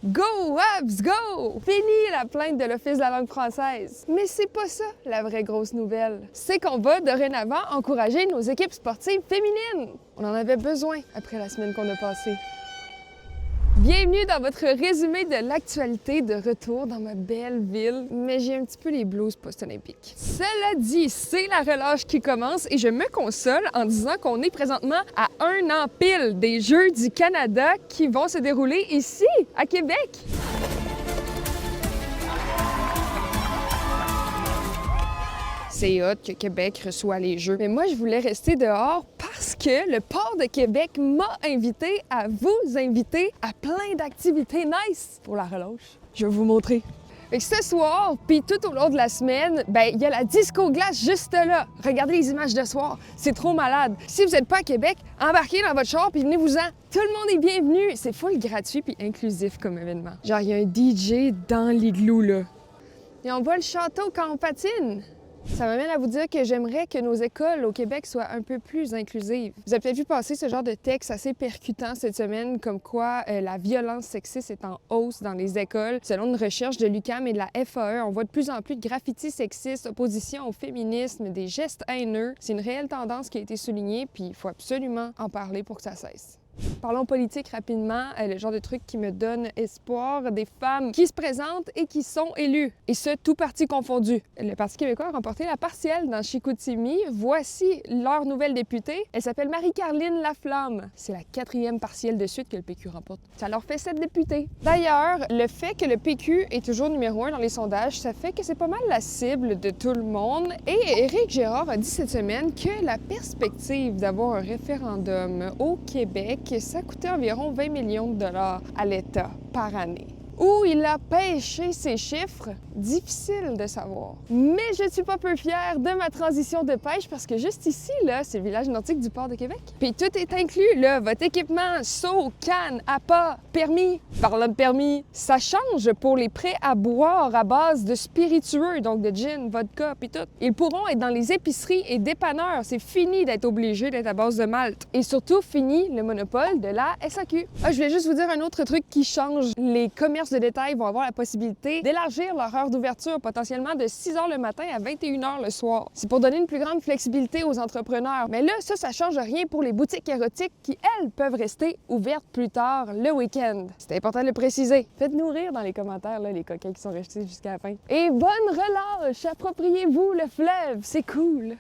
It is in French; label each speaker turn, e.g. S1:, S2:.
S1: Go, Habs, go! Fini la plainte de l'Office de la langue française. Mais c'est pas ça, la vraie grosse nouvelle. C'est qu'on va dorénavant encourager nos équipes sportives féminines. On en avait besoin après la semaine qu'on a passée. Bienvenue dans votre résumé de l'actualité de retour dans ma belle ville, mais j'ai un petit peu les blues post-olympiques. Cela dit, c'est la relâche qui commence et je me console en disant qu'on est présentement à un an pile des Jeux du Canada qui vont se dérouler ici, à Québec. C'est hot que Québec reçoit les Jeux. Mais moi, je voulais rester dehors parce que le port de Québec m'a invité à vous inviter à plein d'activités nice pour la relâche. Je vais vous montrer. Fait que ce soir, puis tout au long de la semaine, il y a la disco glace juste là. Regardez les images de soir, c'est trop malade. Si vous n'êtes pas à Québec, embarquez dans votre char puis venez-vous-en. Tout le monde est bienvenu. C'est full gratuit puis inclusif comme événement. Genre, il y a un DJ dans l'igloo, là. Et on voit le château quand on patine. Ça m'amène à vous dire que j'aimerais que nos écoles au Québec soient un peu plus inclusives. Vous avez peut-être vu passer ce genre de texte assez percutant cette semaine, comme quoi la violence sexiste est en hausse dans les écoles. Selon une recherche de l'UQAM et de la FAE, on voit de plus en plus de graffitis sexistes, opposition au féminisme, des gestes haineux. C'est une réelle tendance qui a été soulignée, puis il faut absolument en parler pour que ça cesse. Parlons politique rapidement, le genre de truc qui me donne espoir, des femmes qui se présentent et qui sont élues, et ce, tout parti confondu. Le Parti québécois a remporté la partielle dans Chicoutimi. Voici leur nouvelle députée. Elle s'appelle Marie-Carline Laflamme. C'est la 4e partielle de suite que le PQ remporte. Ça leur fait 7 députés. D'ailleurs, le fait que le PQ est toujours numéro 1 dans les sondages, ça fait que c'est pas mal la cible de tout le monde. Et Éric Girard a dit cette semaine que la perspective d'avoir un référendum au Québec, ça coûtait environ 20 millions de dollars à l'État par année. Où il a pêché ces chiffres? Difficile de savoir. Mais je suis pas peu fière de ma transition de pêche parce que juste ici, là, c'est le village nautique du port de Québec. Puis tout est inclus, là, votre équipement, seau, canne, appât, permis. Parlant de permis, ça change pour les prêts à boire à base de spiritueux, donc de gin, vodka, puis tout. Ils pourront être dans les épiceries et dépanneurs. C'est fini d'être obligé d'être à base de malt. Et surtout, fini le monopole de la SAQ. Je voulais juste vous dire un autre truc qui change. Les commerces de détail vont avoir la possibilité d'élargir leur heure d'ouverture potentiellement de 6 h le matin à 21 h le soir. C'est pour donner une plus grande flexibilité aux entrepreneurs. Mais là, ça change rien pour les boutiques érotiques qui, elles, peuvent rester ouvertes plus tard le week-end. C'est important de le préciser. Faites-nous rire dans les commentaires, là, les coquins qui sont restés jusqu'à la fin. Et bonne relâche! Appropriez-vous le fleuve, c'est cool!